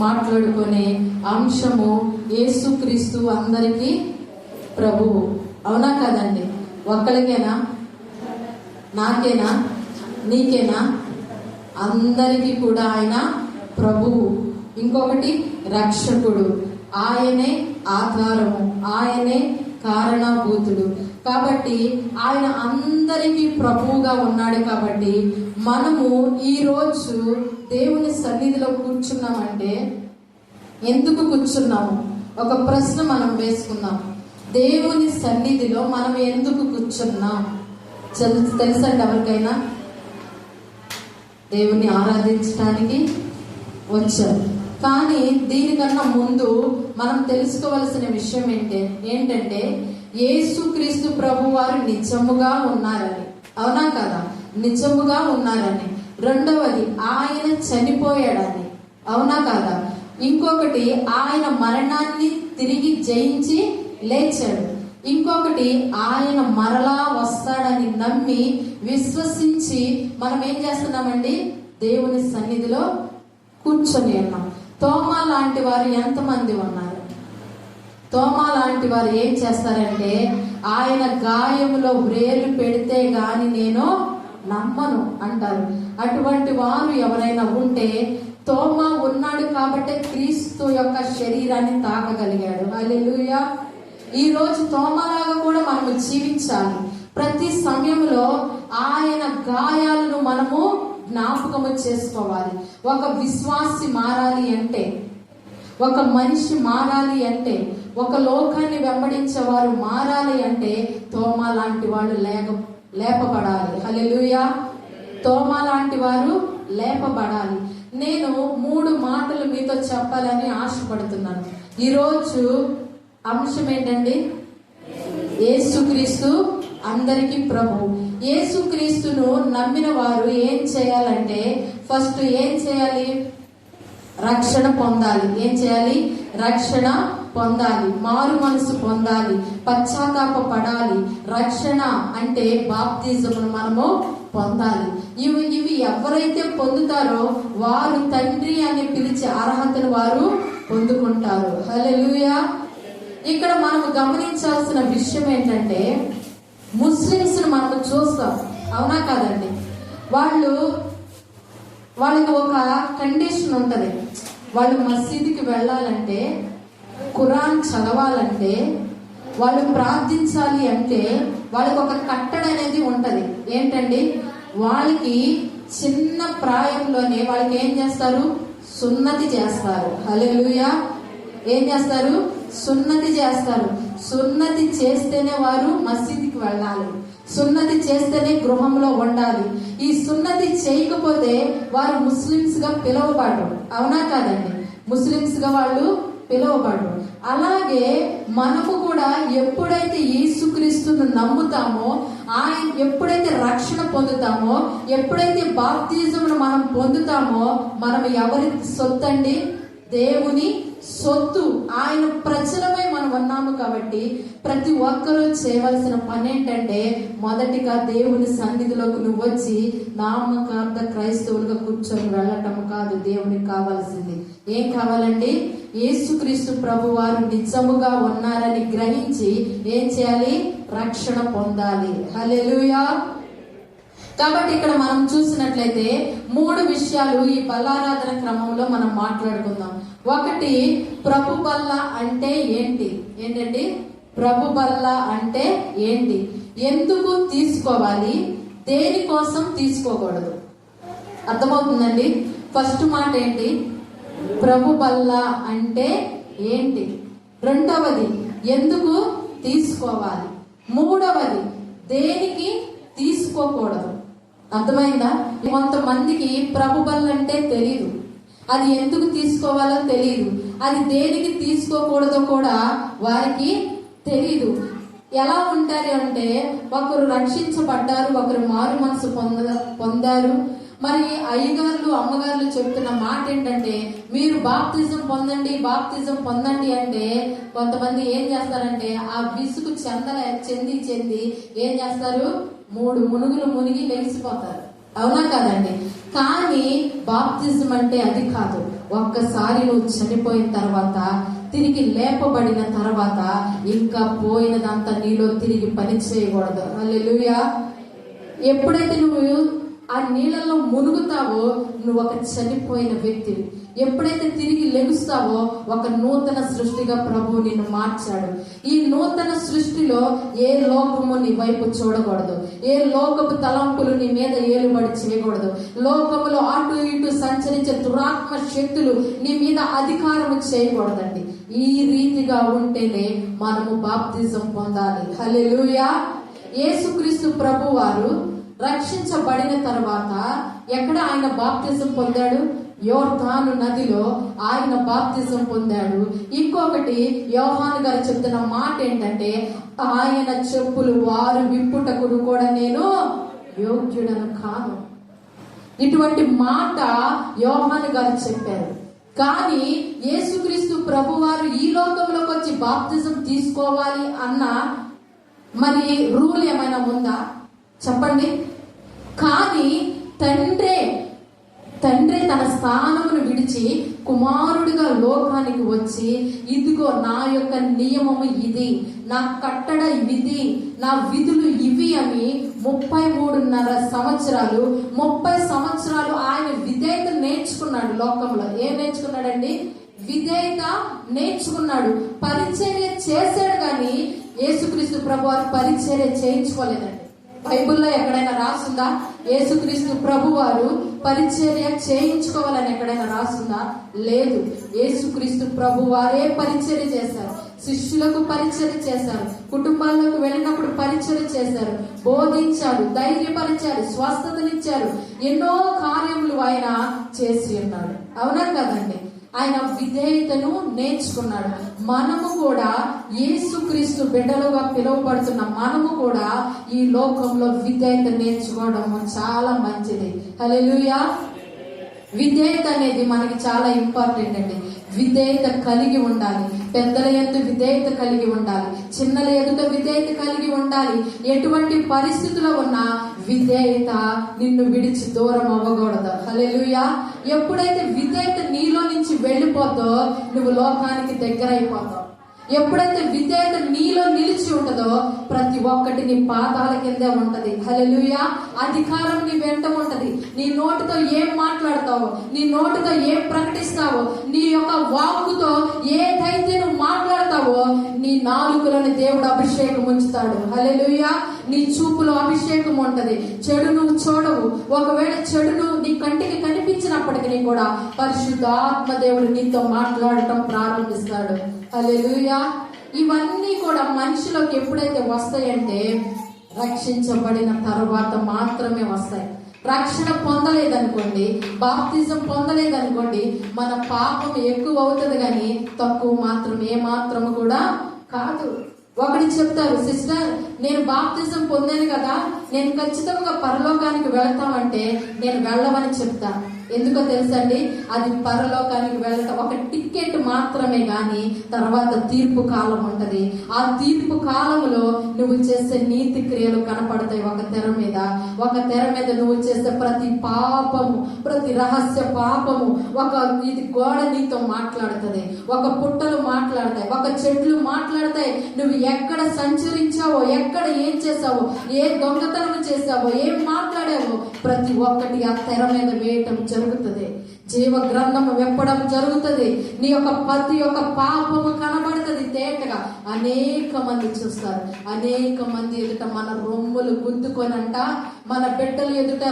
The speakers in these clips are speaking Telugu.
మాట్లాడుకునే అంశము యేసుక్రీస్తు అందరికీ ప్రభువు. అవునా కదండి? ఒక్కరికేనా? నాకేనా? నీకేనా? అందరికీ కూడా ఆయన ప్రభువు. ఇంకొకటి రక్షకుడు. ఆయనే ఆధారము, ఆయనే కారణభూతుడు. కాబట్టి ఆయన అందరికీ ప్రభువుగా ఉన్నాడు. కాబట్టి మనము ఈరోజు దేవుని సన్నిధిలో కూర్చున్నామంటే ఎందుకు కూర్చున్నాము? ఒక ప్రశ్న మనం వేసుకుందాం. దేవుని సన్నిధిలో మనం ఎందుకు కూర్చున్నాం? తెలుసండి ఎవరికైనా? దేవుని ఆరాధించడానికి వచ్చారు. కానీ దీనికన్నా ముందు మనం తెలుసుకోవలసిన విషయం ఏంటంటే యేసుక్రీస్తు ప్రభు వారు నిజముగా ఉన్నారని. అవునా కదా? నిజముగా ఉన్నారని. రెండవది, ఆయన చనిపోయాడని. అవునా కదా? ఇంకొకటి, ఆయన మరణాన్ని తిరిగి జయించి లేచాడు. ఇంకొకటి, ఆయన మరలా వస్తాడని నమ్మి విశ్వసించి మనం ఏం చేస్తున్నామండి? దేవుని సన్నిధిలో కూర్చొని ఉన్నాం. తోమా లాంటి వారు ఎంతమంది ఉన్నారు? తోమా లాంటి వారు ఏం చేస్తారంటే, ఆయన గాయములో వ్రేలు పెడితే గాని నేను నమ్మను అంటారు. అటువంటి వారు ఎవరైనా ఉంటే, తోమా ఉన్నాడు కాబట్టి క్రీస్తు యొక్క శరీరాన్ని తాకగలిగాడు. హల్లెలూయా. ఈ రోజు తోమాలాగా కూడా మనము జీవించాలి. ప్రతి సమయంలో ఆయన గాయాలను మనము జ్ఞాపకము చేసుకోవాలి. ఒక విశ్వాసి మారాలి అంటే, ఒక మనిషి మారాలి అంటే, ఒక లోకాన్ని వెంబడించేవారు మారాలి అంటే తోమా లాంటి వాళ్ళు లేపబడాలి. హల్లెలూయా. తోమా లాంటి వారు లేపబడాలి. నేను 3 మాటలు మీతో చెప్పాలని ఆశపడుతున్నాను. ఈరోజు అంశం ఏంటండి? యేసుక్రీస్తు అందరికీ ప్రభు. యేసుక్రీస్తును నమ్మిన వారు ఏం చేయాలంటే, ఫస్ట్ ఏం చేయాలి? రక్షణ పొందాలి. ఏం చేయాలి? రక్షణ పొందాలి. మారు మనసు పొందాలి. పశ్చాత్తాప పడాలి. రక్షణ అంటే బాప్తిజమును మనము పొందాలి. ఇవి ఎవరైతే పొందుతారో వారు తండ్రి అని పిలిచే అర్హతను వారు పొందుకుంటారు. హల్లెలూయా. ఇక్కడ మనము గమనించాల్సిన విషయం ఏంటంటే, ముస్లిమ్స్ మనము చూస్తాం. అవునా కాదండి? వాళ్ళకి ఒక కండిషన్ ఉంటది. వాళ్ళు మసీదుకి వెళ్ళాలంటే, ఖురాన్ చదవాలంటే, వాళ్ళు ప్రార్థించాలి అంటే వాళ్ళకి ఒక కట్టడ అనేది ఉంటది. ఏంటండి? వాళ్ళకి చిన్న ప్రాయంలోనే వాళ్ళకి ఏం చేస్తారు? సున్నతి చేస్తారు. హల్లెలూయా. ఏం చేస్తారు? సున్నతి చేస్తారు. సున్నతి చేస్తేనే వారు మసీదుకి వెళ్ళాలి. సున్నతి చేస్తేనే గృహంలో ఉండాలి. ఈ సున్నతి చేయకపోతే వారు ముస్లిమ్స్ గా పిలువబడరు. అవునా కాదండి? ముస్లిమ్స్ గా వాళ్ళు పిలువబడరు. అలాగే మనము కూడా ఎప్పుడైతే యేసుక్రీస్తును నమ్ముతామో, ఆయన ఎప్పుడైతే రక్షణ పొందుతామో, ఎప్పుడైతే బాప్తిజమును మనం పొందుతామో, మనం ఎవరి సొత్తు అండి? దేవుని సొత్తు. ఆయన ప్రజలమై మనం ఉన్నాము. కాబట్టి ప్రతి ఒక్కరూ చేయవలసిన పని ఏంటంటే, మొదటిగా దేవుని సన్నిధిలోకి నువ్వు వచ్చి నామకార్థ క్రైస్తవులుగా కూర్చొని వెళ్ళటం కాదు. దేవునికి కావాల్సింది ఏం కావాలండి? యేసుక్రీస్తు ప్రభు వారు నిజముగా ఉన్నారని గ్రహించి ఏం చేయాలి? రక్షణ పొందాలి. హల్లెలూయా. కాబట్టి ఇక్కడ మనం చూసినట్లయితే 3 విషయాలు ఈ బల్లారాధన క్రమంలో మనం మాట్లాడుకుందాం. ఒకటి, ప్రభు బల్ల అంటే ఏంటి? ఏంటండి ప్రభు బల్ల అంటే ఏంటి? ఎందుకు తీసుకోవాలి? దేనికోసం తీసుకోకూడదు? అర్థమవుతుందండి? ఫస్ట్ మాట ఏంటి? ప్రభు బల్ల అంటే ఏంటి? రెండవది, ఎందుకు తీసుకోవాలి? మూడవది, దేనికి తీసుకోకూడదు? అర్థమైందా? కొంతమందికి ప్రభు బల్ల అంటే తెలీదు. అది ఎందుకు తీసుకోవాలో తెలియదు. అది దేనికి తీసుకోకూడదో కూడా వారికి తెలీదు. ఎలా ఉంటారు అంటే, ఒకరు రక్షించబడ్డారు, ఒకరు మారు మనసు పొందారు. మరి అయ్యగారులు అమ్మగారులు చెప్తున్న మాట ఏంటంటే, మీరు బాప్తిజం పొందండి, బాప్తిజం పొందండి అంటే కొంతమంది ఏం చేస్తారంటే, ఆ విసుగు చెంది ఏం చేస్తారు? 3 మునుగులు మునిగి లేచిపోతారు. అవునా కాదండి? కానీ బాప్తిజం అంటే అది కాదు. ఒక్కసారి నువ్వు చనిపోయిన తర్వాత, తిరిగి లేపబడిన తర్వాత ఇంకా పోయినదంతా నీలో తిరిగి పని చేయకూడదు. హల్లెలూయా. ఎప్పుడైతే నువ్వు ఆ నీళ్ళలో మునుగుతావో నువ్వు ఒక చనిపోయిన వ్యక్తివి. ఎప్పుడైతే తిరిగి లెగుస్తావో ఒక నూతన సృష్టిగా ప్రభువు నిన్ను మార్చాడు. ఈ నూతన సృష్టిలో ఏ లోకము నీ వైపు చూడకూడదు, ఏ లోకపు తలంపులు నీ మీద ఏలుబడి చేయకూడదు. లోకములో అటు ఇటు సంచరించే దురాత్మ శక్తులు నీ మీద అధికారం చేయకూడదండి. ఈ రీతిగా ఉంటేనే మనము బాప్తిజం పొందాలి. హల్లెలూయా. యేసుక్రీస్తు ప్రభు వారు రక్షించబడిన తర్వాత ఎక్కడ ఆయన బాప్తిజం పొందాడు? యోర్దాను నదిలో ఆయన బాప్తిజం పొందాడు. ఇంకొకటి యోహాను గారు చెప్తున్న మాట ఏంటంటే, ఆయన చెప్పులు వారు విప్పుటకును కూడా నేను యోగ్యుడను కాను. ఇటువంటి మాట యోహాను గారు చెప్పారు. కానీ యేసుక్రీస్తు ప్రభు వారు ఈ లోకంలోకి వచ్చి బాప్తిజం తీసుకోవాలి అన్న మరి రూల్ ఏమైనా ఉందా చెప్పండి? కానీ తండ్రి తన స్థానమును విడిచి కుమారుడిగా లోకానికి వచ్చి, ఇదిగో నా యొక్క నియమము ఇది, నా కట్టడ ఇది, నా విధులు ఇవి అని 33.5 సంవత్సరాలు 30 సంవత్సరాలు ఆయన విధేయత నేర్చుకున్నాడు. లోకంలో ఏం నేర్చుకున్నాడండి? విధేయత నేర్చుకున్నాడు. పరిచర్య చేశాడు. కానీ యేసుక్రీస్తు ప్రభు వారు పరిచర్య చేయించుకోలేదండి. బైబిల్లో ఎక్కడైనా రాసుందా యేసుక్రీస్తు ప్రభు వారు పరిచర్య చేయించుకోవాలని ఎక్కడైనా రాసుందా? లేదు. యేసుక్రీస్తు ప్రభు వారే పరిచర్య చేశారు. శిష్యులకు పరిచర్య చేశారు, కుటుంబాల్లోకి వెళ్ళినప్పుడు పరిచర్య చేశారు, బోధించారు, ధైర్యపరిచారు, స్వస్థతనిచ్చారు, ఎన్నో కార్యములు ఆయన చేసి ఉన్నాడు. అవునా కదండి? ఆయన విధేయతను నేర్చుకున్నాడు. మనము కూడా యేసుక్రీస్తు బిడ్డలుగా పిలువబడుతున్న మనము కూడా ఈ లోకంలో విధేయత నేర్చుకోవడం చాలా మంచిది. హల్లెలూయా. విధేయత అనేది మనకి చాలా ఇంపార్టెంట్ అండి. విధేయత కలిగి ఉండాలి. పెద్దల యందు విధేయత కలిగి ఉండాలి, చిన్నల ఎదుట విధేయత కలిగి ఉండాలి. ఎటువంటి పరిస్థితిలో ఉన్నా విధేయత నిన్ను విడిచి దూరం అవ్వకూడదు. హల్లెలూయా. ఎప్పుడైతే విధేయత నీలో నుంచి వెళ్ళిపోతో నువ్వు లోకానికి దగ్గర అయిపోతావు. ఎప్పుడైతే విధేయత నీలో నిలిచి ఉంటుందో ప్రతి ఒక్కటి నీ పాదాల కిందే ఉంటది. హల్లెలూయా. అధికారం నీ వెంట ఉంటది. నీ నోటితో ఏం మాట్లాడతావో, నీ నోటితో ఏం ప్రకటిస్తావో, నీ యొక్క వాక్కుతో ఏదైతే నువ్వు మాట్లాడతావో నీ నాలుకలను దేవుడు అభిషేకం ఉంచుతాడు. హల్లెలూయా. నీ చూపులో అభిషేకం ఉంటది. చెడు నువ్వు చూడవు. ఒకవేళ చెడును నీ కంటికి కనిపించినప్పటికీ కూడా పరిశుద్ధాత్మ దేవుడు నీతో మాట్లాడటం ప్రారంభిస్తాడు. హల్లెలూయా. ఇవన్నీ కూడా మనిషిలోకి ఎప్పుడైతే వస్తాయంటే రక్షించబడిన తర్వాత మాత్రమే వస్తాయి. రక్షణ పొందలేదనుకోండి, బాప్తిజం పొందలేదనుకోండి, మన పాపం ఎక్కువ అవుతుంది కానీ తక్కువ మాత్రం ఏ మాత్రము కూడా కాదు. ఒకటి చెప్తారు, సిస్టర్ నేను బాప్తిజం పొందాను కదా, నేను ఖచ్చితంగా పరలోకానికి వెళ్తామంటే నేను వెళ్ళమని చెప్తా. ఎందుకో తెలుసండి? అది పరలోకానికి వెళ్ళటం ఒక టికెట్ మాత్రమే, కానీ తర్వాత తీర్పు కాలం ఉంటది. ఆ తీర్పు కాలంలో నువ్వు చేసే నీతి క్రియలు కనపడతాయి. ఒక తెర మీద నువ్వు చేసే ప్రతి పాపము, ప్రతి రహస్య పాపము, ఒక ఇది గోడ నీతో మాట్లాడుతుంది, ఒక పుట్టలు మాట్లాడతాయి, ఒక చెట్లు మాట్లాడతాయి. నువ్వు ఎక్కడ సంచరించావో, ఎక్కడ ఏం చేసావో, ఏ దొంగతనం చేసావో, ఏం మాట్లాడావో ప్రతి ఒక్కటి ఆ తెర మీద వేయటం జరుగుతుంది. జీవ గ్రంథము వెప్పడం జరుగుతుంది. నీ యొక్క ప్రతి ఒక్క పాపము కనబడుతుంది తేటగా. అనేక మంది చూస్తారు. అనేక మంది ఎదుట మన రొమ్ములు గుద్దుకొనంట, మన బిడ్డలు ఎదుట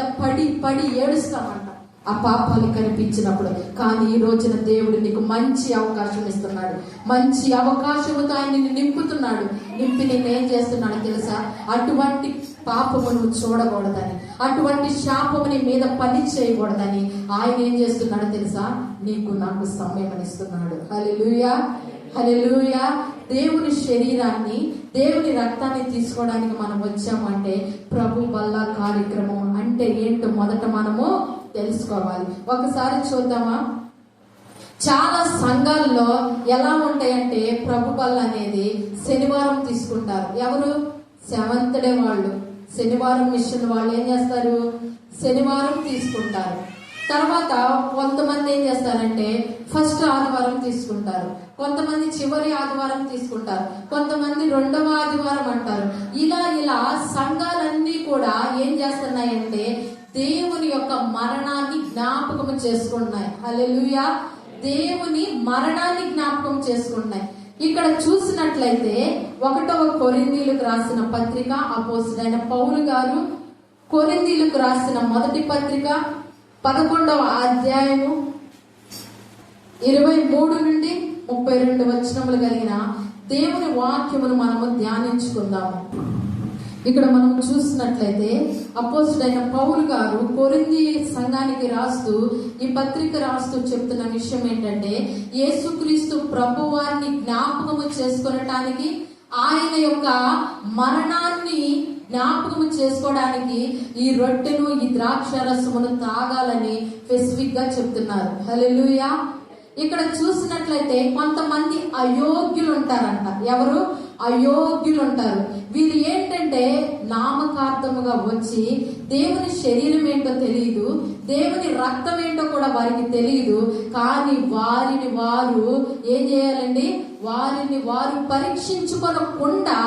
పడి ఏడుస్తామంట ఆ పాపాలు కనిపించినప్పుడు. కానీ ఈ రోజున దేవుడు నీకు మంచి అవకాశం ఇస్తున్నాడు. మంచి అవకాశముతో ఆయన నిన్ను నింపుతున్నాడు. నింపి నిన్నేం చేస్తున్నాడు తెలుసా? అటువంటి పాపము నువ్వు చూడకూడదని, అటువంటి శాపము నీ మీద పని చేయకూడదని ఆయన ఏం చేస్తున్నాడు తెలుసా? నాకు సమయం ఇస్తున్నాడు. హల్లెలూయా. హల్లెలూయా. దేవుని శరీరాన్ని, దేవుని రక్తాన్ని తీసుకోవడానికి మనం వచ్చామంటే ప్రభు బల్ల కార్యక్రమం అంటే ఏంటో మొదట మనము తెలుసుకోవాలి. ఒకసారి చూద్దామా? చాలా సంఘాల్లో ఎలా ఉంటాయంటే ప్రభు బల్ల అనేది శనివారం తీసుకుంటారు. ఎవరు? సెవెంత్ డే వాళ్ళు, శనివారం మిషన్ వాళ్ళు ఏం చేస్తారు? శనివారం తీసుకుంటారు. తర్వాత కొంతమంది ఏం చేస్తారంటే ఫస్ట్ ఆదివారం తీసుకుంటారు, కొంతమంది చివరి ఆదివారం తీసుకుంటారు, కొంతమంది రెండవ ఆదివారం అంటారు. ఇలా సంఘాలన్నీ కూడా ఏం చేస్తున్నాయంటే దేవుని యొక్క మరణాన్ని జ్ఞాపకం చేసుకుంటున్నాయి. హల్లెలూయా. దేవుని మరణాన్ని జ్ఞాపకం చేసుకుంటున్నాయి. ఇక్కడ చూసినట్లయితే 1వ కొరింథీయులకు రాసిన పత్రిక అపోస్తలుడైన పౌలు గారు కొరింథీయులకు రాసిన మొదటి పత్రిక 11వ అధ్యాయము 23 నుండి 32 వచనములు కలిగిన దేవుని వాక్యమును మనము ధ్యానించుకుందాము. ఇక్కడ మనం చూసినట్లయితే అపోస్తలుడైన పౌలు గారు కొరింథీ సంఘానికి రాస్తూ ఈ పత్రిక రాస్తూ చెప్తున్న విషయం ఏంటంటే, యేసుక్రీస్తు ప్రభువారిని జ్ఞాపకము చేసుకొనటానికి, ఆయన యొక్క మరణాన్ని జ్ఞాపకము చేసుకోవడానికి ఈ రొట్టెను ఈ ద్రాక్ష రసమును తాగాలని స్పెసిఫిక్ గా చెప్తున్నారు. హల్లెలూయా. ఇక్కడ చూసినట్లయితే కొంతమంది అయోగ్యులు ఉంటారంట. ఎవరు? అయోగ్యులు ఉంటారు. వీరు ఏంటంటే నామకార్థముగా వచ్చి దేవుని శరీరం ఏంటో తెలియదు, దేవుని రక్తం ఏంటో కూడా వారికి తెలియదు. కానీ వారిని వారు ఏం చేయాలండి? వారిని వారు పరీక్షించుకోకుండా,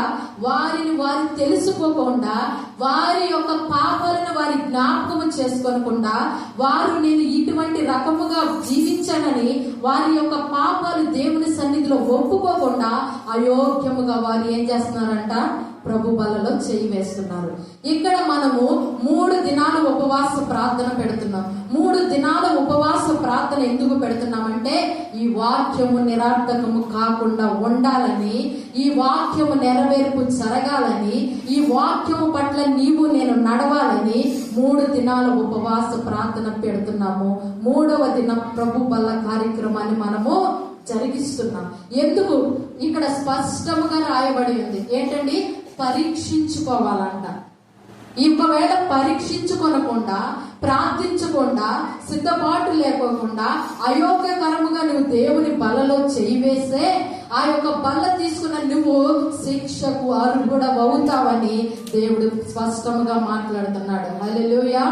వారిని వారు తెలుసుకోకుండా, వారి యొక్క పాపాలను వారి జ్ఞాపకము చేసుకోనకుండా, వారు నేను ఇటువంటి రకముగా జీవించానని వారి యొక్క పాపాలు దేవుని సన్నిధిలో ఒప్పుకోకుండా అయోగ్యముగా వారు ఏం చేస్తున్నారంట? ప్రభు బలలో చేయి వేస్తున్నారు. ఇక్కడ మనము 3 దినాలు ఉపవాస ప్రార్థన పెడుతున్నాం. 3 దినాల ఉపవాస ప్రార్థన ఎందుకు పెడుతున్నామంటే ఈ వాక్యము నిరర్థకము కాకుండా ఉండాలని, ఈ వాక్యము నెరవేర్పు జరగాలని, ఈ వాక్యము పట్ల నీవు నేను నడవాలని 3 దినాల ఉపవాస ప్రార్థన పెడుతున్నాము. 3వ దినం ప్రభు బల్ల కార్యక్రమాన్ని మనము జరిగిస్తున్నాం. ఎందుకు? ఇక్కడ స్పష్టంగా రాయబడి ఉంది. ఏంటండి? పరీక్షించుకోవాలంట. ఒకవేళ పరీక్షించుకొనకుండా, ప్రార్థించకుండా, సిద్ధపాటు లేకోకుండా అయోగ్యకరముగా నువ్వు దేవుని బలలో చేయి వేస్తే ఆ యొక్క బల్ల తీసుకున్న నువ్వు శిక్షకు అర్హుడవవుతావని దేవుడు స్పష్టంగా మాట్లాడుతున్నాడు. హల్లెలూయా.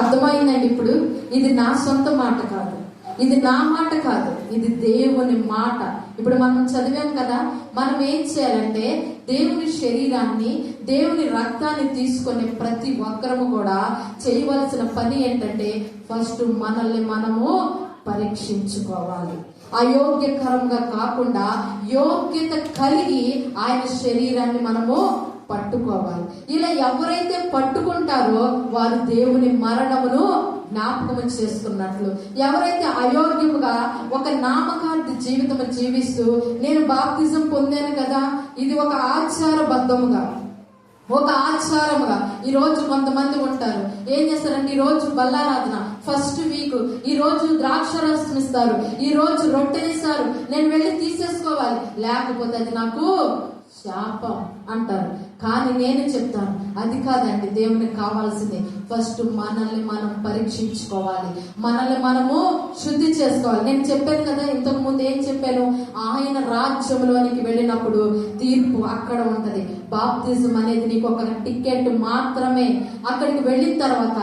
అర్థమైందండి? ఇప్పుడు ఇది నా సొంత మాట కాదు, ఇది నా మాట కాదు, ఇది దేవుని మాట. ఇప్పుడు మనం చదివాం కదా, మనం ఏం చేయాలంటే దేవుని శరీరాన్ని, దేవుని రక్తాన్ని తీసుకునే ప్రతి ఒక్కరము కూడా చేయవలసిన పని ఏంటంటే ఫస్ట్ మనల్ని మనము పరీక్షించుకోవాలి. అయోగ్యకరంగా కాకుండా యోగ్యత కలిగి ఆయన శరీరాన్ని మనము పట్టుకోవాలి. ఇలా ఎవరైతే పట్టుకుంటారో వారు దేవుని మరణమును జ్ఞాపకము చేసుకున్నట్లు. ఎవరైతే అయోగ్యముగా ఒక నామకార్థ జీవితం జీవిస్తూ నేను బాప్తిజం పొందాను కదా, ఇది ఒక ఆచారబద్ధముగా, ఒక ఆచారముగా ఈ రోజు కొంతమంది ఉంటారు. ఏం చేస్తారంటే ఈ రోజు బల్లారాధన ఫస్ట్ వీక్, ఈ రోజు ద్రాక్షరసం ఇస్తారు, ఈ రోజు రొట్టెనిస్తారు, నేను వెళ్ళి తీసేసుకోవాలి, లేకపోతే అది నాకు శాపం అంటారు. కానీ నేను చెప్తాను అది కాదండి. దేవునికి కావాల్సింది ఫస్ట్ మనల్ని మనం పరీక్షించుకోవాలి, మనల్ని మనము శుద్ధి చేసుకోవాలి. నేను చెప్పాను కదా ఇంతకు ముందు, ఏం చెప్పాను? ఆయన రాజ్యంలోనికి వెళ్ళినప్పుడు తీర్పు అక్కడ ఉంటది. బాప్తిజం అనేది నీకు ఒక టికెట్ మాత్రమే. అక్కడికి వెళ్ళిన తర్వాత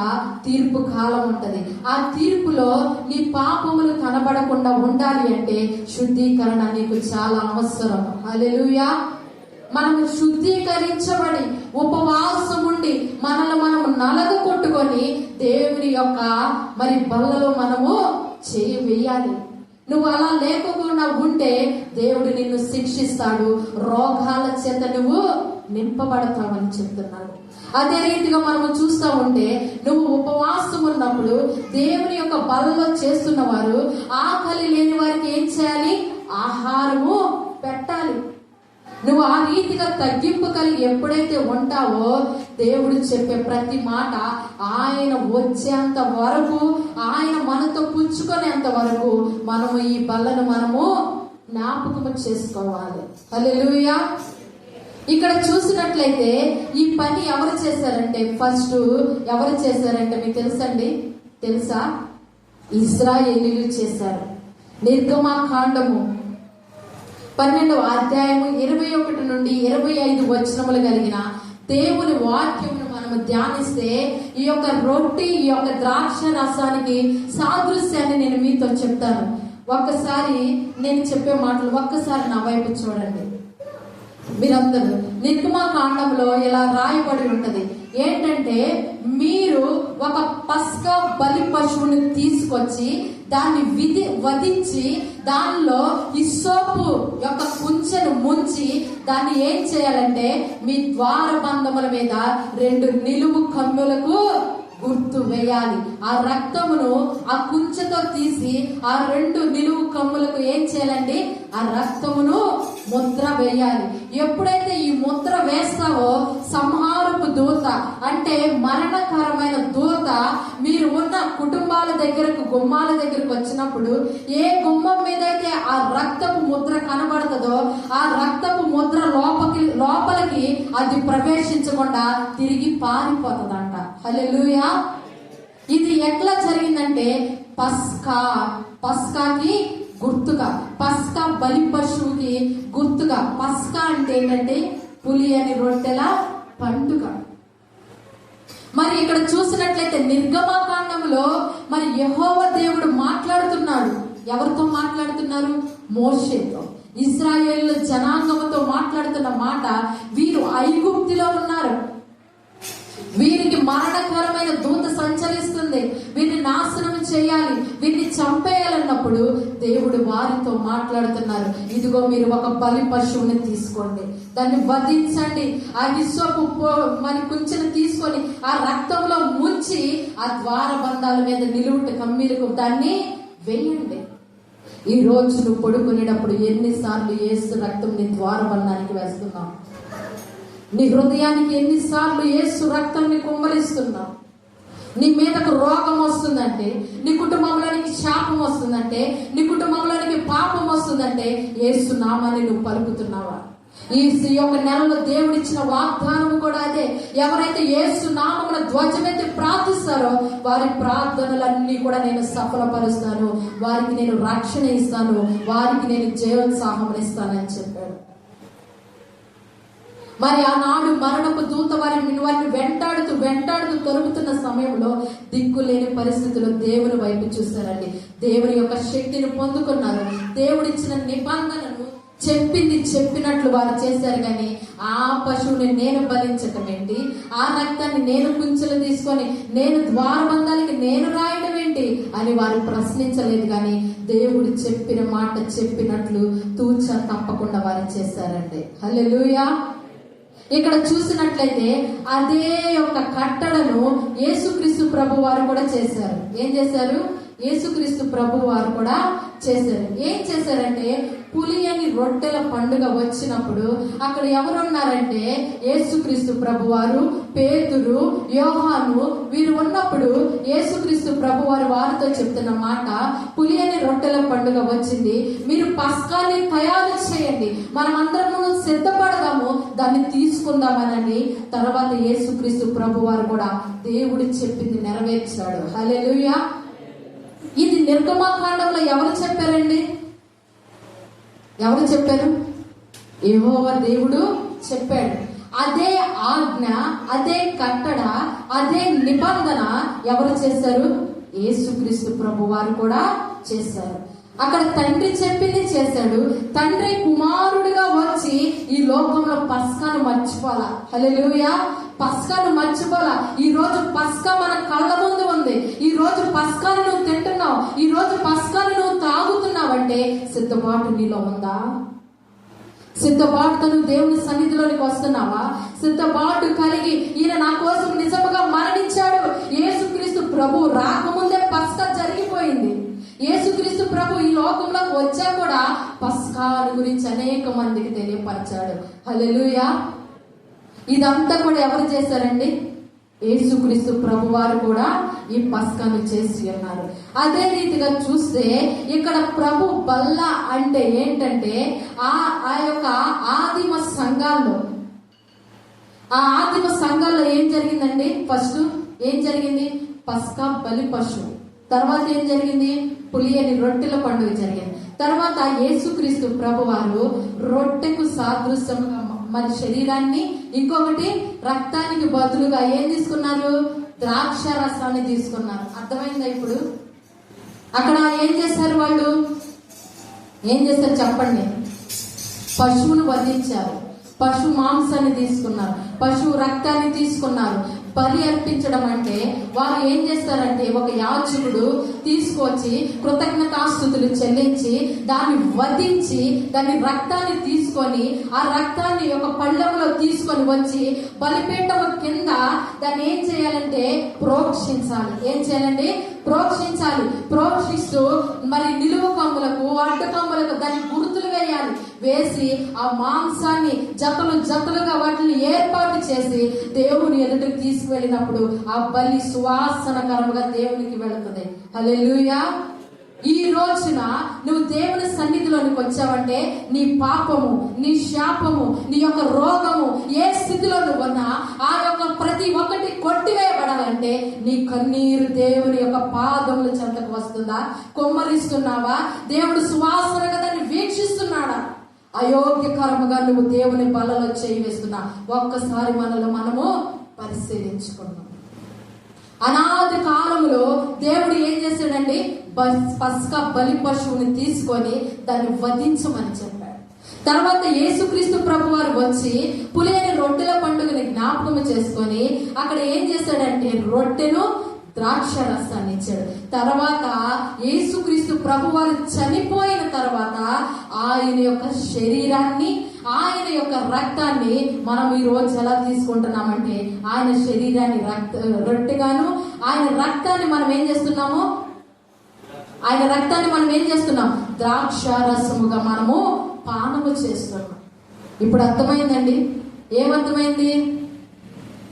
తీర్పు కాలం ఉంటది. ఆ తీర్పులో నీ పాపములు కనబడకుండా ఉండాలి అంటే శుద్ధీకరణ నీకు చాలా అవసరం. హల్లెలూయా. మనము శుద్ధీకరించబడి ఉపవాసం ఉండి మనల్ని మనము నలగ కొట్టుకొని దేవుని యొక్క బల్లలో మనము చేయి వేయాలి. నువ్వు అలా లేకుండా ఉంటే దేవుడు నిన్ను శిక్షిస్తాడు, రోగాల చేత నువ్వు నింపబడతావని చెప్తున్నాడు. అదే రీతిగా మనము చూస్తూ ఉంటే నువ్వు ఉపవాసం ఉన్నప్పుడు దేవుని యొక్క బలలో చేస్తున్న వారు, ఆకలి లేని వారికి ఏం చేయాలి? ఆహారము పెట్టాలి. నువ్వు ఆ రీతిగా తగ్గింపు కలిగి ఎప్పుడైతే ఉంటావో దేవుడు చెప్పే ప్రతి మాట ఆయన వచ్చేంత వరకు, ఆయన మనతో పుచ్చుకునేంత వరకు మనము ఈ బల్లను మనము జ్ఞాపకము చేసుకోవాలి. హల్లెలూయా. ఇక్కడ చూసినట్లయితే ఈ పని ఎవరు చేశారంటే ఫస్ట్ ఎవరు చేశారంటే మీకు తెలుసా? ఇశ్రాయేలీయులు చేశారు. నిర్గమకాండము 12వ అధ్యాయము 21 నుండి 25 వచనములు కలిగిన దేవుని వాక్యమును మనము మనము ధ్యానిస్తే ఈ యొక్క రొట్టె, ఈ యొక్క ద్రాక్ష రసానికి సాదృశ్యాన్ని నేను మీతో చెప్తాను. ఒక్కసారి నేను చెప్పే మాటలు ఒక్కసారి నా వైపు చూడండి మీరందరూ. నిర్గమకాండంలో ఇలా రాయబడి ఉంటది ఏంటంటే, మీరు ఒక పస్కా బలి పశువుని తీసుకొచ్చి దాన్ని వధించి దానిలో హిస్సోపు యొక్క కుంచెను ముంచి దాన్ని ఏం చేయాలంటే మీ ద్వారబంధముల మీద 2 నిలువు కమ్ములకు గుర్తు వేయాలి. ఆ రక్తమును ఆ కుంచెతో తీసి ఆ 2 నిలువు కమ్ములకు ఏం చేయాలండి, ఆ రక్తమును ముద్ర వేయాలి. ఎప్పుడైతే ఈ ముద్ర వేస్తావో సంహారపు దూత అంటే మరణకరమైన దూత మీరు ఉన్న కుటుంబాల దగ్గరకు, గుమ్మాల దగ్గరకు వచ్చినప్పుడు ఏ గుమ్మం మీద అయితే ఆ రక్తపు ముద్ర కనబడుతుందో ఆ రక్తపు ముద్ర లోపలికి అది ప్రవేశించకుండా తిరిగి పారిపోతుందంట. హల్లెలూయా. ఇది ఎట్లా జరిగిందంటే పస్కాకి గుర్తుగా, పస్కా బలి పశువుకి గుర్తుగా. పస్కా అంటే ఏంటంటే పులి అని రొట్టెల పండుగ. మరి ఇక్కడ చూసినట్లయితే నిర్గమకాండంలో మరి యెహోవా దేవుడు మాట్లాడుతున్నాడు. ఎవరితో మాట్లాడుతున్నారు? మోషేతో. ఇశ్రాయేలు జనాంగముతో మాట్లాడుతున్న మాట, వీరు ఐగుప్తులో ఉన్నారు, వీరికి మరణకరమైన దూత సంచరిస్తుంది, వీరిని నాశనం చేయాలి, వీరిని చంపేయాలన్నప్పుడు దేవుడు వారితో మాట్లాడుతున్నారు. ఇదిగో మీరు ఒక బలి పశువుని తీసుకోండి, దాన్ని వధించండి, ఆ హిస్సోపు మరి కుంచెను తీసుకొని ఆ రక్తంలో ముంచి ఆ ద్వారబంధాల మీద నిలువుట కమ్మీలకు దాన్ని వేయండి. ఈ రోజు నువ్వు పడుకునేటప్పుడు ఎన్నిసార్లు యేసు రక్తం నీ ద్వారబంధానికి వేస్తున్నావు? నీ హృదయానికి ఎన్నిసార్లు యేసు రక్తాన్ని కుమ్మరిస్తున్నావు? నీ మీదకు రోగం వస్తుందంటే, నీ కుటుంబంలోనికి శాపం వస్తుందంటే, నీ కుటుంబంలోనికి పాపం వస్తుందంటే యేసు నామాన్ని నువ్వు పలుకుతున్నావా? ఈ యొక్క నెలలో దేవుడిచ్చిన వాగ్దానం కూడా అదే. ఎవరైతే యేసు నామమున ధ్వజమెత్తి ప్రార్థిస్తారో వారి ప్రార్థనలన్నీ కూడా నేను సఫలపరుస్తాను, వారికి నేను రక్షణ ఇస్తాను, వారికి నేను జయోత్సాహం ఇస్తానని చెప్పాడు. మరి ఆనాడు మరణపు దూత వారిని వెంటాడుతూ తరుముతున్న సమయంలో దిక్కులేని పరిస్థితుల్లో దేవుని వైపు చూస్తారండి. దేవుని యొక్క శక్తిని పొందుకున్నారు. దేవుడిచ్చిన నిబంధనను చెప్పినట్లు వారు చేశారు. కానీ ఆ పశువుని నేను బలించటం ఏంటి, ఆ రక్తాన్ని నేను కుంచెలు తీసుకొని నేను ద్వారబంధాలకి నేను రాయడం ఏంటి అని వారు ప్రశ్నించలేదు. కానీ దేవుడు చెప్పిన మాట చెప్పినట్లు తూచా తప్పకుండా వారు చేశారండి. హల్లెలూయా. ఇక్కడ చూసినట్లయితే అదే యొక్క కట్టడను యేసుక్రీస్తు ప్రభు వారు కూడా చేశారు. ఏం చేశారు? యేసుక్రీస్తు ప్రభు వారు కూడా చేశారు. ఏం చేశారంటే, పులి అని రొట్టెల పండుగ వచ్చినప్పుడు అక్కడ ఎవరున్నారంటే యేసుక్రీస్తు ప్రభు వారు, పేతురు, యోహాను వీరు ఉన్నప్పుడు యేసుక్రీస్తు ప్రభు వారు వారితో చెప్తున్న మాట, పులి అని రొట్టెల పండుగ వచ్చింది, మీరు పస్కాని తయారు చేయండి, మనం అందరము సిద్ధపడదాము, దాన్ని తీసుకుందామనని. తర్వాత యేసుక్రీస్తు ప్రభు వారు కూడా దేవుడు చెప్పింది నెరవేర్చాడు. హల్లెలూయా. ఇది నిర్గమకాండంలో ఎవరు చెప్పారండి? ఎవరు చెప్పారు? యెహోవా దేవుడు చెప్పాడు. అదే ఆజ్ఞ, అదే కట్టడ, అదే నిబంధన ఎవరు చేశారు? యేసుక్రీస్తు ప్రభు వారు కూడా చేశారు. అక్కడ తండ్రి చెప్పింది చేశాడు. తండ్రి కుమారుడిగా వచ్చి ఈ లోకంలో పస్కాను మర్చిపోవాలా. హల్లెలూయా. పస్కాను మర్చిపోవాలా. ఈ రోజు పస్కా మన కళ్ళ ముందు ఉంది. ఈ రోజు పస్కాను నువ్వు తింటున్నావు, ఈ రోజు పస్కాను నువ్వు తాగుతున్నావంటే సిద్ధపాటు నీలో ఉందా? సిద్ధపాటుతో నువ్వు దేవుని సన్నిధిలోనికి వస్తున్నావా? సిద్ధపాటు కలిగి ఈయన నా కోసం నిజముగా మరణించాడు. యేసుక్రీస్తు ప్రభు రాకముందే పస్కా జరిగిపోయింది. యేసుక్రీస్తు ప్రభు ఈ లోకంలోకి వచ్చా కూడా పస్కాల గురించి అనేక మందికి తెలియపరిచాడు. హల్లెలూయా. ఇదంతా కూడా ఎవరు చేశారండి? యేసుక్రీస్తు ప్రభు వారు కూడా ఈ పస్కాను చేసి ఉన్నారు. అదే రీతిగా చూస్తే ఇక్కడ ప్రభు బల్ల అంటే ఏంటంటే ఆ యొక్క ఆదిమ సంఘాల్లో ఏం జరిగిందండి? ఫస్ట్ ఏం జరిగింది? పస్కా బలి పశువు. తర్వాత ఏం జరిగింది? పులి అని రొట్టెల పండుగ జరిగింది. తర్వాత యేసుక్రీస్తు ప్రభు వారు రొట్టెకు సాదృశ్యంగా మరి శరీరాన్ని, ఇంకొకటి రక్తానికి బదులుగా ఏం తీసుకున్నారు? ద్రాక్ష రసాన్ని తీసుకున్నారు. అర్థమైందా ఇప్పుడు? అక్కడ ఏం చేశారు వాళ్ళు? ఏం చేశారు చెప్పండి? పశువును వధించారు, పశు మాంసాన్ని తీసుకున్నారు, పశువు రక్తాన్ని తీసుకున్నారు. బలి అర్పించడం అంటే వారు ఏం చేస్తారంటే, ఒక యాజకుడు తీసుకొచ్చి కృతజ్ఞతాస్తుతులు చెల్లించి దాన్ని వధించి దాని రక్తాన్ని తీసుకొని ఆ రక్తాన్ని ఒక పళ్ళెంలో తీసుకొని వచ్చి బలిపీఠం కింద దాన్ని ఏం చేయాలంటే ప్రోక్షించాలి. ఏం చేయాలండి? ప్రోక్షించాలి. ప్రోక్షిస్తూ మరి నిలువు కొమ్ములకు, అడ్డు కొమ్ములకు దాన్ని గుర్తులు వేయాలి. వేసి ఆ మాంసాన్ని జతలు జతలుగా వాటిని ఏర్పాటు చేసి దేవుని ఎదుటికి తీసుకువెళ్ళినప్పుడు ఆ బలి సువాసనకరముగా దేవునికి వెళుతుంది. హల్లెలూయా. ఈ రోజున నువ్వు దేవుని సన్నిధిలోనికి వచ్చావంటే నీ పాపము, నీ శాపము, నీ యొక్క రోగము ఏ స్థితిలో నువ్వున్నా ఆ యొక్క ప్రతి ఒక్కటి కొట్టివేయబడాలంటే నీ కన్నీరు దేవుని యొక్క పాదముల చెంతకు వస్తుందా? కొమ్మరిస్తున్నావా? దేవుడు సువాసనగా దాన్ని వీక్షిస్తున్నాడా? అయోగ్యకరముగా నువ్వు దేవుని బలలో చేయి వేస్తున్నా? ఒక్కసారి మనము పరిశీలించుకున్నాం. అనాది కాలంలో దేవుడు ఏం చేశాడండి? పస్కా బలి పశువుని తీసుకొని దాన్ని వధించమని చెప్పాడు. తర్వాత యేసుక్రీస్తు ప్రభు వారు వచ్చి పులియని రొట్టెల పండుగని జ్ఞాపకం చేసుకొని అక్కడ ఏం చేశాడంటే రొట్టెను, ద్రాక్ష రసాన్ని ఇచ్చాడు. తర్వాత యేసుక్రీస్తు ప్రభు వారు చనిపోయిన తర్వాత ఆయన యొక్క శరీరాన్ని, ఆయన యొక్క రక్తాన్ని మనం ఈ రోజు ఎలా తీసుకుంటున్నామంటే ఆయన శరీరాన్ని రొట్టెగాను, ఆయన రక్తాన్ని మనం ఏం చేస్తున్నాము? ఆయన రక్తాన్ని మనం ఏం చేస్తున్నాం? ద్రాక్ష రసముగా మనము పానము చేస్తున్నాం. ఇప్పుడు అర్థమైందండి? ఏమర్థమైంది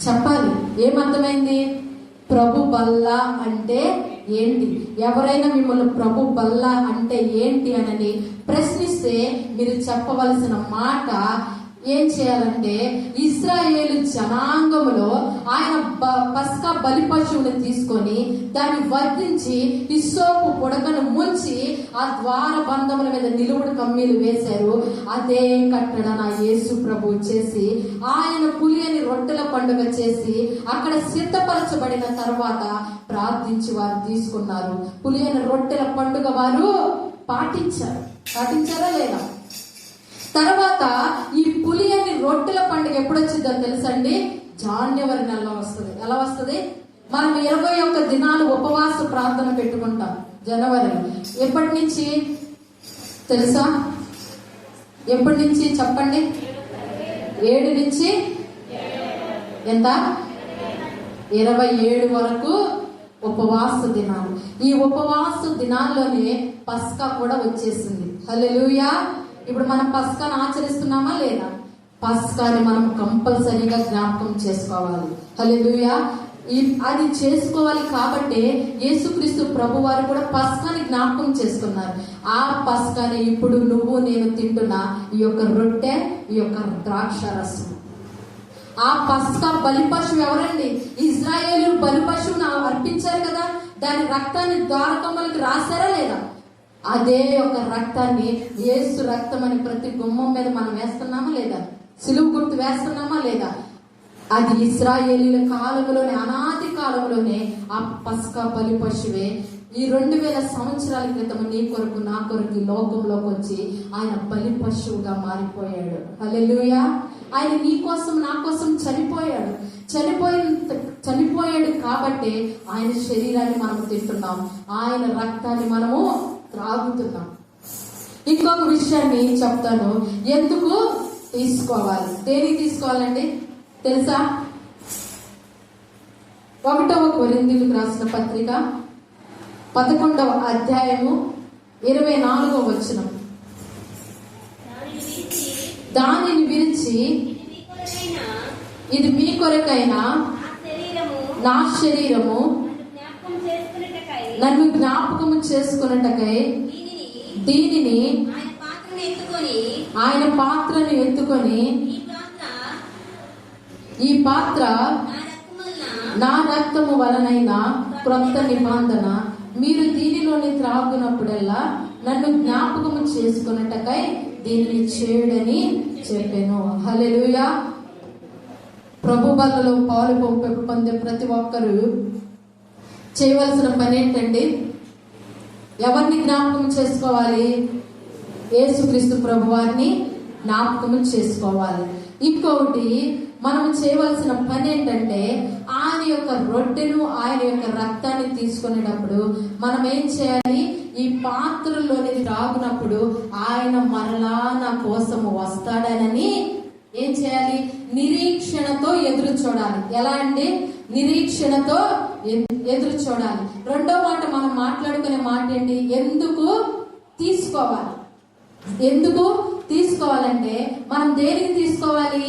చెప్పాలి? ఏమర్థమైంది? ప్రభు బల్ల అంటే ఏంటి? ఎవరైనా మిమ్మల్ని ప్రభు బల్ల అంటే ఏంటి అని ప్రశ్నిస్తే మీరు చెప్పవలసిన మాట ఏం చేయాలంటే, ఇశ్రాయేలు జనాంగములో ఆయన పస్కా బలి పశువుని తీసుకొని దాన్ని వధించి హిస్సోపు పొడకను ముంచి ఆ ద్వార బంధముల మీద నిలువుడు కమ్మీలు వేశారు. అదే కట్టడ నా యేసు ప్రభు చేసి ఆయన పులియని రొట్టెల పండుగ చేసి అక్కడ సిద్ధపరచబడిన తర్వాత ప్రార్థించి వారు తీసుకున్నారు. పులియని రొట్టెల పండుగ వారు పాటించారా లేదా? తర్వాత ఈ పులియని రొట్టెల పండుగ ఎప్పుడు వచ్చిందో తెలుసండి? జాన్యువరి నెలలో వస్తుంది. ఎలా వస్తుంది? మనం 21 దినాలు ఉపవాస ప్రార్థన పెట్టుకుంటాం జనవరి. ఎప్పటి నుంచి తెలుసా? ఎప్పటి నుంచి చెప్పండి? 7 నుంచి ఎంత? 27 వరకు ఉపవాస దినాలు. ఈ ఉపవాస దినాల్లోనే పస్కా కూడా వచ్చేసింది. హల్లెలూయా. ఇప్పుడు మనం పస్కాను ఆచరిస్తున్నామా లేదా? పస్కాని మనం కంపల్సరీగా జ్ఞాపకం చేసుకోవాలి. హల్లెలూయా. అది చేసుకోవాలి కాబట్టి యేసుక్రీస్తు ప్రభు వారు కూడా పస్కాని జ్ఞాపకం చేసుకున్నారు. ఆ పస్కాని ఇప్పుడు నువ్వు నేను తింటున్న ఈ యొక్క రొట్టె, ఈ యొక్క ద్రాక్ష రసం. ఆ పస్కా బలి పశువు ఎవరండి? ఇశ్రాయేలు బలి పశువును అర్పించారు కదా, దాని రక్తాన్ని ద్వారకమ్మలకి రాశారా లేదా? అదే ఒక రక్తాన్ని, యేసు రక్తం అని ప్రతి గుమ్మం మీద మనం వేస్తున్నామా లేదా? సిలువ గుర్తు వేస్తున్నామా లేదా? అది ఇశ్రాయేలీల కాలంలోనే, అనాది కాలంలోనే ఆ పస్కా బలి పశువే ఈ 2000 సంవత్సరాల క్రితం నీ కొరకు నా కొరకు లోకంలోకి వచ్చి ఆయన బలి పశువుగా మారిపోయాడు. హల్లెలూయా. ఆయన నీ కోసం నా కోసం చనిపోయాడు కాబట్టి ఆయన శరీరాన్ని మనం తింటున్నాం, ఆయన రక్తాన్ని మనము త్రాగుతున్నాం. ఇంకొక విషయాన్ని చెప్తాను, ఎందుకు తీసుకోవాలి, దేనికి తీసుకోవాలండి తెలుసా? 1వ కొరింథీయులకు రాసిన పత్రిక 11వ అధ్యాయము 24వ వచనం. దానిని విరిచి ఇది మీ కొరకైనా నా శరీరము నన్ను జ్ఞాపకము చేసుకున్నటకై దీనిని ఆయన పాత్రను ఎత్తుకొని ఈ పాత్ర నా రక్తము వలనైన క్రొత్త నిబంధన, మీరు దీనిలోని త్రాగునప్పుడల్లా నన్ను జ్ఞాపకము చేసుకున్నటకై దీనిని చేయుడని చెప్పాను. హల్లెలూయా. ప్రభు బలలో పాలు పొందే ప్రతి ఒక్కరూ చేయవలసిన పని ఏంటండి? ఎవరిని జ్ఞాపకం చేసుకోవాలి? యేసుక్రీస్తు ప్రభు వారిని జ్ఞాపకం చేసుకోవాలి. ఇంకొకటి మనం చేయవలసిన పని ఏంటంటే, ఆయన యొక్క రొట్టెను, ఆయన యొక్క రక్తాన్ని తీసుకునేటప్పుడు మనం ఏం చేయాలి? ఈ పాత్రలోని త్రాగునప్పుడు ఆయన మరలా నా కోసము వస్తాడనని ఏం చేయాలి? నిరీక్షణతో ఎదురు చూడాలి. ఎలా అంటే నిరీక్షణతో ఎదురు చూడాలి. రెండో మాట మనం మాట్లాడుకునే మాట ఏంటి? ఎందుకు తీసుకోవాలి? ఎందుకు తీసుకోవాలంటే మనం దేనికి తీసుకోవాలి?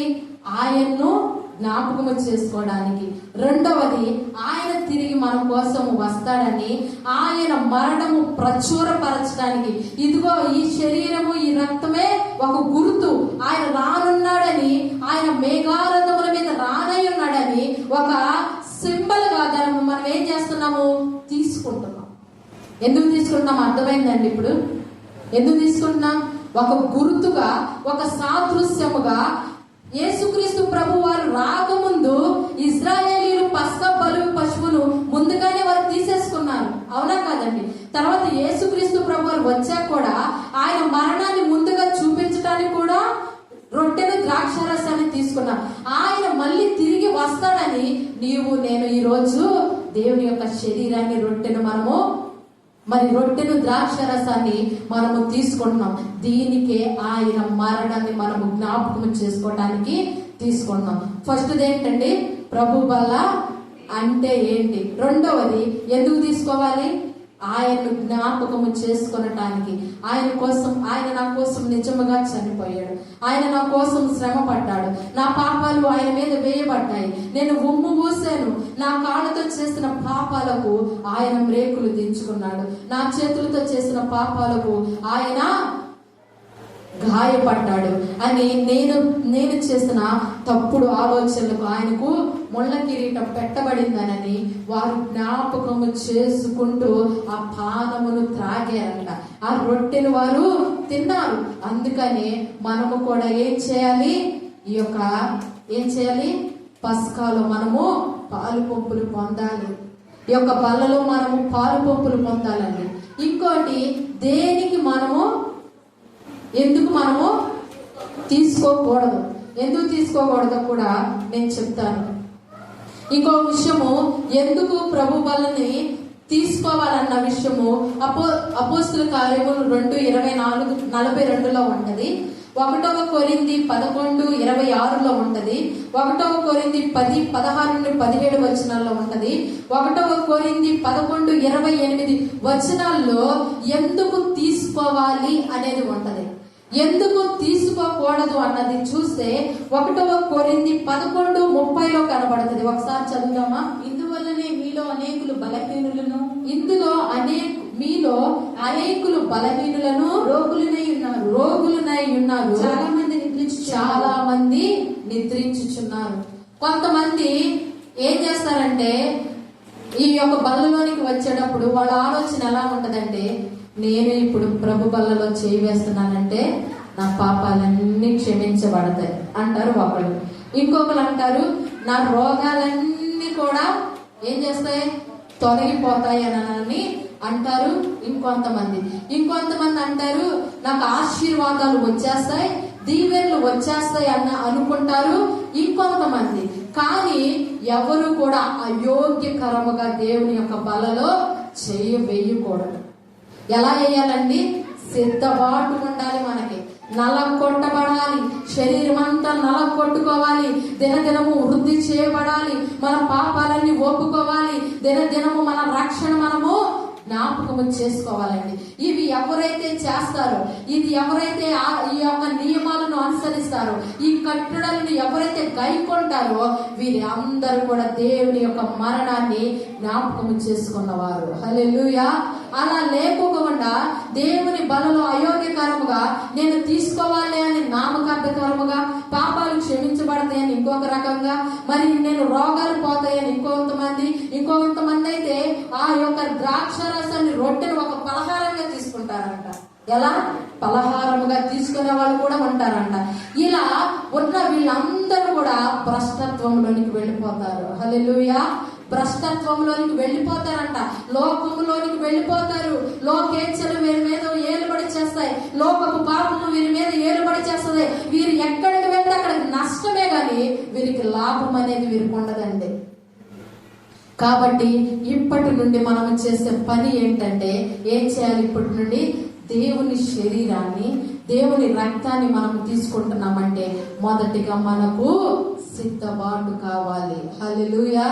ఆయన్ను జ్ఞాపకము చేసుకోవడానికి. రెండవది, ఆయన తిరిగి మన కోసం వస్తాడని, ఆయన మరణము ప్రచురపరచడానికి. ఇదిగో ఈ శరీరము, ఈ రక్తమే ఒక గుర్తు. ఆయన రానున్నాడని, ఆయన మేఘారథముల మీద రానయ్యున్నాడని ఒక సింబల్ గా దాన్ని మనం ఏం చేస్తున్నాము? తీసుకుంటున్నాం. ఎందుకు తీసుకుంటున్నాం? అర్థమైందండి ఇప్పుడు ఎందుకు తీసుకుంటున్నాం? ఒక గుర్తుగా, ఒక సాదృశ్యముగా. యేసుక్రీస్తు ప్రభు వారు రాకముందు ఇజ్రాయేలీలు పస్కా బలి పశువులు ముందుగానే వారు తీసేసుకున్నారు. అవునా కాదండి? తర్వాత యేసుక్రీస్తు ప్రభు వారు వచ్చాక కూడా ఆయన మరణాన్ని ముందుగా చూపించడానికి కూడా రొట్టెను, ద్రాక్షారసాన్ని తీసుకున్నారు. ఆయన మళ్ళీ తిరిగి వస్తాడని నీవు నేను ఈ రోజు దేవుని యొక్క శరీరాన్ని, రొట్టెను రొట్టెను, ద్రాక్షరసాన్ని మనము తీసుకుంటున్నాం. దీనికే ఆయన మరణాన్ని మనము జ్ఞాపకం చేసుకోవడానికి తీసుకుంటున్నాం. ఫస్ట్ ఏంటండి? ప్రభు బల అంటే ఏంటి? రెండవది, ఎందుకు తీసుకోవాలి? ఆయన్ను జ్ఞాపకము చేసుకొనటానికి. ఆయన నా కోసం నిజముగా చనిపోయాడు. ఆయన నా కోసం శ్రమ పడ్డాడు. నా పాపాలు ఆయన మీద వేయబడ్డాయి. నేను ఉమ్ము ఊసాను. నా కాళ్ళతో చేసిన పాపాలకు ఆయన మ్రేకులు దించుకున్నాడు. నా చేతులతో చేసిన పాపాలకు ఆయన గాయపడ్డాడు అని నేను చేసిన తప్పుడు ఆలోచనలకు ఆయనకు ముళ్ళ కిరీటం పెట్టబడిందనని వారు జ్ఞాపకము చేసుకుంటూ ఆ పానమును త్రాగారంట. ఆ రొట్టెను వారు తిన్నారు. అందుకని మనము కూడా ఏం చేయాలి? ఏం చేయాలి? పస్కాలో మనము పాలు పంపులు పొందాలి. ఈ యొక్క బల్లలో మనము పాలు పంపులు పొందాలండి. ఇంకోటి, దేనికి ఎందుకు మనము తీసుకోకూడదు, ఎందుకు తీసుకోకూడదో కూడా నేను చెప్తాను. ఇంకో విషయము, ఎందుకు ప్రభు బలని తీసుకోవాలన్న విషయము అపోస్తుల కార్యములు 2:24-42 ఉంటది. 1 కొరింథీ 11:26 ఉంటది. 1 కొరింథీ 10:16-17 వచనాల్లో ఉంటది. 1 కొరింథీ 11:28 వచనాల్లో ఎందుకు తీసుకోవాలి అనేది ఉంటది. ఎందుకు తీసుకోకూడదు అన్నది చూస్తే 1 కొరింథీ 11:30 కనబడుతుంది. ఒకసారి చదువుదామా? ఇందువల్లనే మీలో అనేకులు బలహీనులను, మీలో అనేకులు బలహీనులను, రోగులనై ఉన్నారు. చాలా మంది నిద్రించుచున్నారు. కొంతమంది ఏం చేస్తారంటే, ఈ యొక్క బల్లలోనికి వచ్చేటప్పుడు వాళ్ళ ఆలోచన ఎలా ఉంటదంటే, నేను ఇప్పుడు ప్రభు బల్లలో చేయి వేస్తున్నానంటే నా పాపాలన్నీ క్షమించబడతాయి అంటారు ఒకళ్ళు. ఇంకొకరు అంటారు, నా రోగాలన్నీ కూడా ఏం చేస్తాయి? తొలగిపోతాయి అని అంటారు. ఇంకొంతమంది అంటారు, నాకు ఆశీర్వాదాలు వచ్చేస్తాయి, దీవెనలు వచ్చేస్తాయి అనుకుంటారు ఇంకొంతమంది. కానీ ఎవరు కూడా అయోగ్యకరముగా దేవుని యొక్క బలలో చేయి వేయకూడదు. ఎలా వేయాలండి? సిద్ధపాటు ఉండాలి. మనకి నలగొట్టబడాలి. శరీరం అంతా నలగొట్టుకోవాలి. దినదినము వృద్ధి చేయబడాలి. మన పాపాలన్నీ ఒప్పుకోవాలి. దినదినము మన రక్షణ మనము జ్ఞాపకము చేసుకోవాలండి. ఇవి ఎవరైతే చేస్తారో, ఎవరైతే ఈ యొక్క నియమాలను అనుసరిస్తారో, ఈ కట్టడలను ఎవరైతే గైకొంటారో, వీరి అందరూ కూడా దేవుని యొక్క మరణాన్ని జ్ఞాపకము చేసుకున్నవారు. హల్లెలూయా. అలా లేకోకుండా దేవుని బలలో అయోగ్యకరముగా నేను తీసుకోవాలి అని నామకార్థకరముగా, పాపాలు క్షమించబడతాయని ఇంకొక రకంగా, మరి నేను రోగాలు పోతాయని ఇంకొంతమంది అయితే ఆ యొక్క ద్రాక్షరసాన్ని, రొట్టెను ఒక పలహారంగా తీసుకుంటారంట. ఎలా? పలహారముగా తీసుకునే వాళ్ళు కూడా ఉంటారంట. ఇలా ఉన్న వీళ్ళందరూ కూడా భ్రష్టత్వంలోనికి వెళ్ళిపోతారు. హల్లెలూయా. భ్రష్టత్వంలోనికి వెళ్ళిపోతారంట, లోకములోనికి వెళ్ళిపోతారు. లోకేచ్ఛలు వీరి మీద ఏలుబడి చేస్తాయి, లోకపు పాపము వీరి మీద ఏలుబడి చేస్తుంది. వీరు ఎక్కడికి వెళ్తే అక్కడికి నష్టమే గాని వీరికి లాభం అనేది వీరికి ఉండదండి. కాబట్టి ఇప్పటి నుండి మనం చేసే పని ఏంటంటే, ఏం చేయాలి? ఇప్పటి నుండి దేవుని శరీరాన్ని, దేవుని రక్తాన్ని మనం తీసుకుంటున్నామంటే మొదటిగా మనకు సిద్ధపాటు కావాలి. హల్లెలూయా.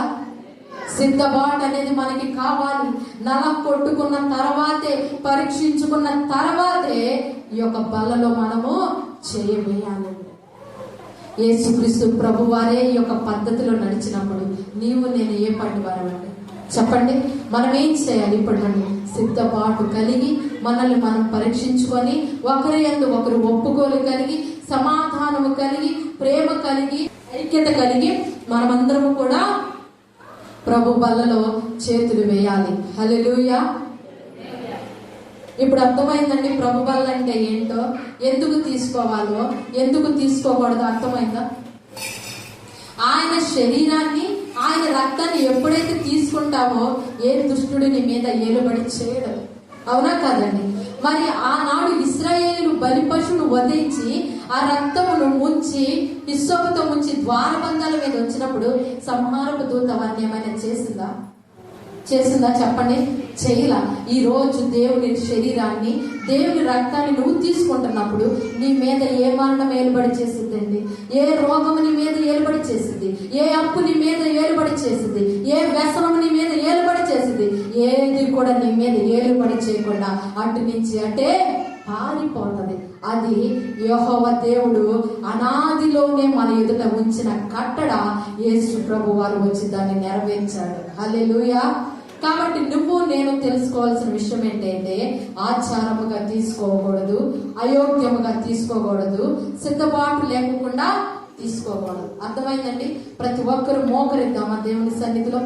సిద్ధపాటు అనేది మనకి కావాలి. నలం కొట్టుకున్న తర్వాతే, పరీక్షించుకున్న తర్వాతే ఈ యొక్క బలలో మనము చేయవేయాలి. యేసుక్రీస్తు ప్రభు వారే ఈ యొక్క పద్ధతిలో నడిచినప్పుడు నీవు నేను ఏ పాటి వారమండి చెప్పండి? మనం ఏం చేయాలి? ఇప్పటి నుండి సిద్ధపాటు కలిగి మనల్ని మనం పరీక్షించుకొని ఒకరి యందు ఒకరు ఒప్పుకోలు కలిగి, సమాధానము కలిగి, ప్రేమ కలిగి, ఐక్యత కలిగి మనమందరము కూడా ప్రభు బల్లలో చేతులు వేయాలి. హల్లెలూయా. ఇప్పుడు అర్థమైందండి ప్రభు బల్ల అంటే ఏంటో, ఎందుకు తీసుకోవాలో, ఎందుకు తీసుకోకూడదో అర్థమైందా? ఆయన శరీరాన్ని, ఆయన రక్తాన్ని ఎప్పుడైతే తీసుకుంటావో ఏ దుష్టుడు నీ మీద ఏలుబడి చేయడు. అవునా కాదండి? మరి ఆనాడు ఇశ్రాయేలు బలి పశువును వధించి ఆ రక్తమును ముంచి, హిస్సోపుతో ముంచి ద్వారబంధాల మీద వచ్చినప్పుడు సంహారపు దూత వారిని ఏమైనా చేసిందా? చెప్పండి. చేయలా. ఈ రోజు దేవుని శరీరాన్ని, దేవుని రక్తాన్ని నువ్వు తీసుకుంటున్నప్పుడు నీ మీద ఏ మరణం ఏలుబడి చేసిద్దండి? ఏ రోగము నీ మీద ఏలుబడి చేసింది? ఏ అప్పు నీ మీద ఏలుబడి చేసింది? ఏ వ్యసనము నీ మీద ఏలుబడి చేసింది? ఏది కూడా నీ మీద ఏలుబడి చేయకుండా అటు నుంచి అటే పారిపోతుంది. అది యెహోవా దేవుడు అనాదిలోనే మన ఎదుట ఉంచిన కట్టడ. యేసు ప్రభు వారు వచ్చి దాన్ని నెరవేర్చాడు. హల్లెలూయా. కాబట్టి నువ్వు నేను తెలుసుకోవాల్సిన విషయం ఏంటంటే, ఆచారముగా తీసుకోకూడదు, అయోగ్యముగా తీసుకోకూడదు, సిద్ధపాటు లేకుండా తీసుకోకూడదు. అర్థమైందండి? ప్రతి ఒక్కరు మోకరిద్దామా దేవుని సన్నిధిలో.